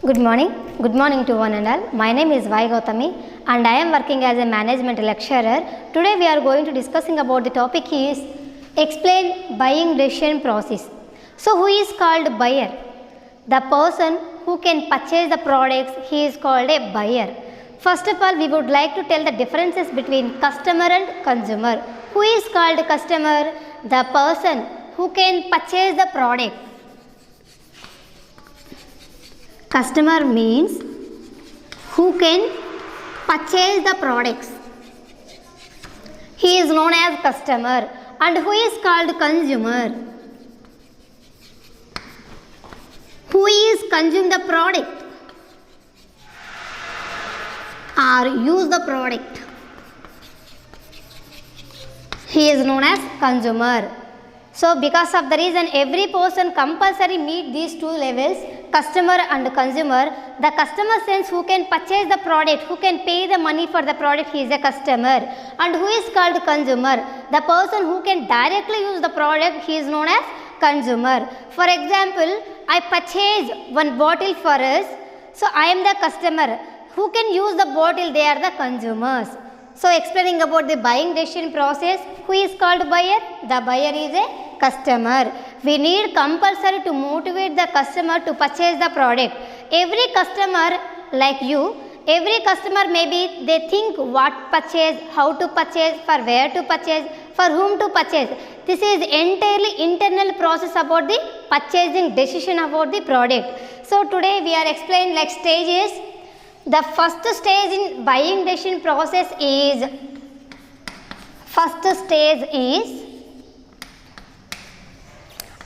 Good morning. Good morning to one and all. My name is Vai Gautami and I am working as a management lecturer. Today we are going to discussing about the topic is explain buying decision process. So who is called buyer? The person who can purchase the products, he is called a buyer. First of all, we would like to tell the differences between customer and consumer. Who is called customer? The person who can purchase the product. Customer means who can purchase the products. He is known as customer. And who is called consumer? Who is consume the product or use the product? He is known as consumer. So because of the reason every person compulsory meet these two levels, customer and consumer. The customer sense who can purchase the product, who can pay the money for the product, he is a customer. And who is called consumer? The person who can directly use the product, he is known as consumer. For example, I purchase one bottle for us, so I am the customer. Who can use the bottle? They are the consumers. So explaining about the buying decision process, who is called buyer? The buyer is a customer. We need compulsory to motivate the customer to purchase the product. Every customer like you, every customer maybe they think what purchase, how to purchase, for where to purchase, for whom to purchase. This is entirely internal process about the purchasing decision about the product. So today we are explaining like stages. The first stage in buying decision process is,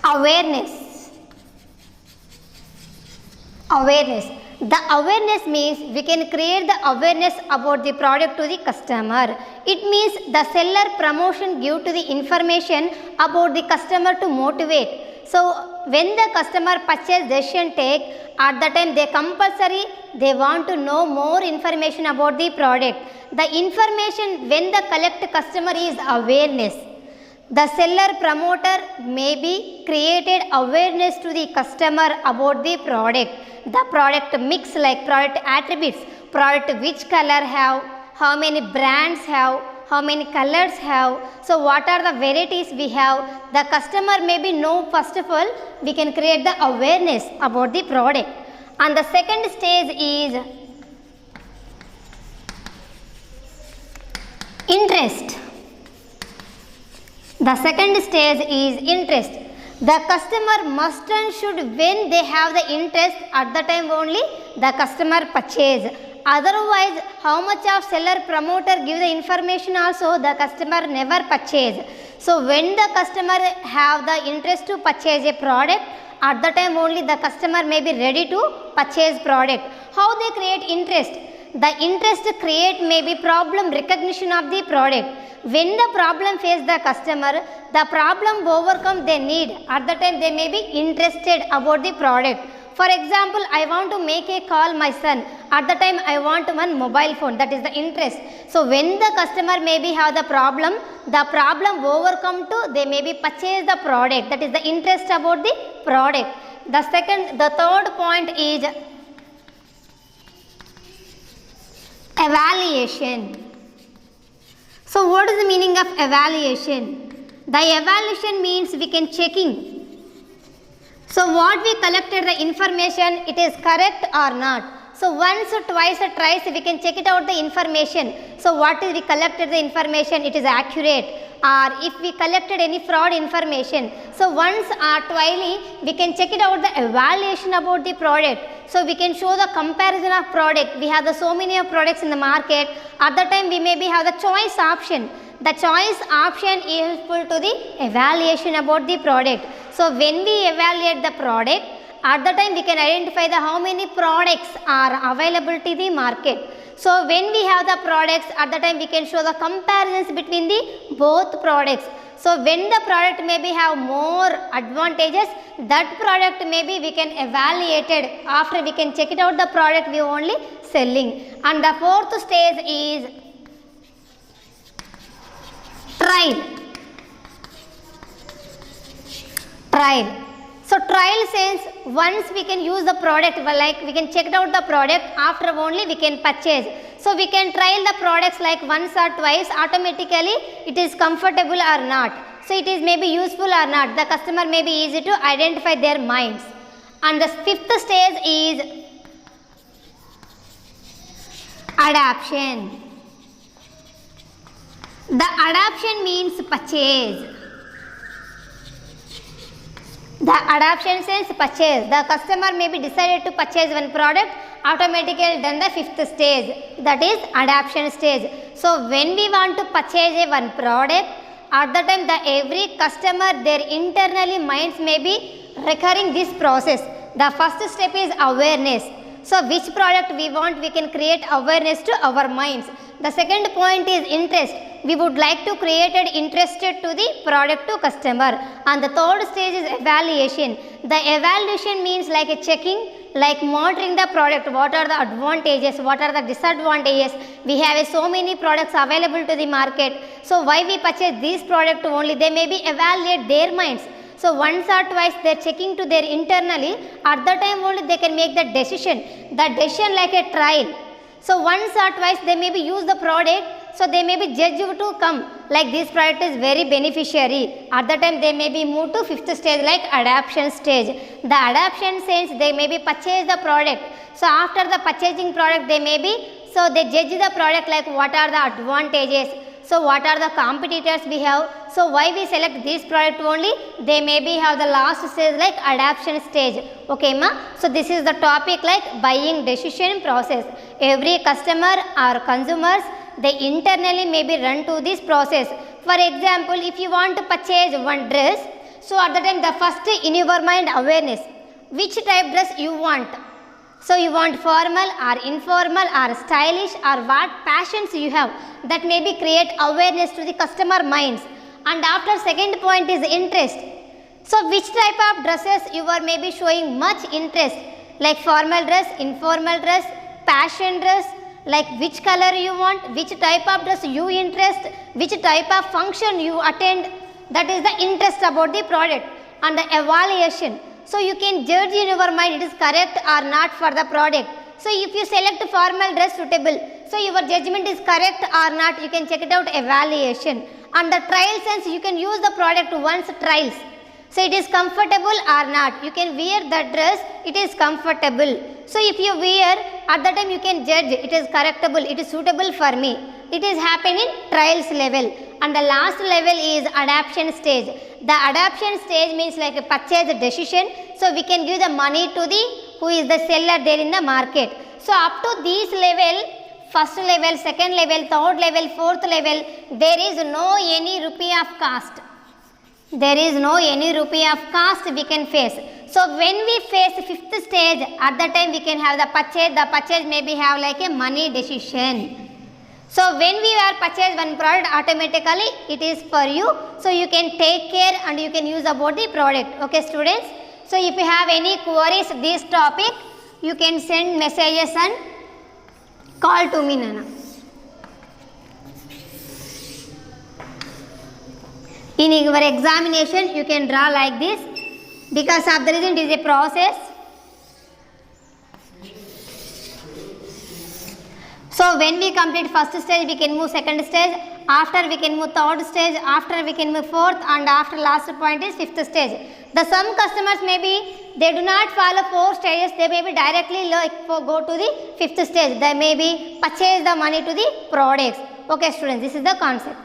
awareness. The awareness means we can create the awareness about the product to the customer. It means the seller promotion give to the information about the customer to motivate. So when the customer purchase decision take, at the time they compulsory they want to know more information about the product. The information when the collect customer is awareness. The seller promoter may be created awareness to the customer about the product. The product mix like product attributes, product which color have, how many brands have, how many colors have, so what are the varieties we have. The customer may be know first of all, we can create the awareness about the product. And the second stage is interest. The second stage is interest. The customer must and should, when they have the interest, at the time only the customer purchase. Otherwise, how much of seller promoter give the information also, the customer never purchase. So when the customer have the interest to purchase a product, at the time only the customer may be ready to purchase product. How they create interest? The interest create maybe problem recognition of the product. When the problem face the customer, the problem overcome they need, at the time they may be interested about the product. For example, I want to make a call my son, at the time I want one mobile phone, that is the interest. So when the customer maybe have the problem overcome to, they may be purchase the product, that is the interest about the product. The third point is evaluation. So what is the meaning of evaluation? The evaluation means we can checking. So what we collected the information, it is correct or not. So once or twice or thrice we can check it out the information. So what is we collected the information, it is accurate, or if we collected any fraud information. So once or twice we can check it out the evaluation about the product. So we can show the comparison of product. We have the so many of products in the market. At the time we maybe have the choice option. The choice option is useful to the evaluation about the product. So when we evaluate the product, at the time we can identify the how many products are available to the market. So when we have the products, at the time we can show the comparisons between the both products. So when the product maybe have more advantages, that product maybe we can evaluate it. After we can check it out the product we only selling. And the fourth stage is trial. So trial sense, once we can use the product, like we can check out the product, after only we can purchase. So we can trial the products like once or twice, automatically it is comfortable or not. So it is maybe useful or not. The customer may be easy to identify their minds. And the fifth stage is adoption. The adoption means purchase. The adoption says purchase. The customer may be decided to purchase one product, automatically done the fifth stage, that is adoption stage. So when we want to purchase a one product, at the time the every customer, their internally minds may be recurring this process. The first step is awareness. So which product we want, we can create awareness to our minds. The second point is interest. We would like to create an interest to the product to customer. And the third stage is evaluation. The evaluation means like a checking, like monitoring the product. What are the advantages? What are the disadvantages? We have so many products available to the market. So why we purchase this product only? They may be evaluate their minds. So once or twice they are checking to their internally. At the time only they can make the decision. The decision like a trial. So once or twice they may be use the product. So they may be judged to come like this product is very beneficiary. At the time they may be moved to fifth stage like adoption stage. The adoption stage they may be purchase the product. So after the purchasing product they may be, so they judge the product like what are the advantages. So what are the competitors we have. So why we select this product only, they may be have the last stage like adoption stage. Okay ma. So this is the topic like buying decision process. Every customer or consumers, they internally may be run to this process. For example, if you want to purchase one dress, so at the time the first in your mind awareness, which type dress you want. So you want formal or informal or stylish or what passions you have, that may be create awareness to the customer minds. And after second point is interest. So which type of dresses you are maybe showing much interest, like formal dress, informal dress, passion dress, like which color you want, which type of dress you interest, which type of function you attend, that is the interest about the product. And the evaluation. So you can judge in your mind it is correct or not for the product. So if you select formal dress suitable, so your judgment is correct or not, you can check it out evaluation. And the trial sense, you can use the product once trials. So it is comfortable or not, you can wear the dress, it is comfortable. So if you wear, at the time you can judge it is correctable, it is suitable for me. It is happening trials level. And the last level is adoption stage. The adoption stage means like a purchase decision. So we can give the money to the who is the seller there in the market. So up to this level, first level, second level, third level, fourth level, there is no any rupee of cost. There is no any rupee of cost we can face. So when we face fifth stage, at the time we can have the purchase maybe have like a money decision. So when we are purchase one product, automatically it is for you. So you can take care and you can use about the product. Okay students. So if you have any queries this topic, you can send messages and call to me Nana. In your examination, you can draw like this. Because of the reason it is a process. So when we complete first stage, we can move second stage. After we can move third stage. After we can move fourth, and after last point is fifth stage. The some customers maybe they do not follow 4 stages. They may be directly like go to the fifth stage. They may be purchase the money to the products. Okay students, this is the concept.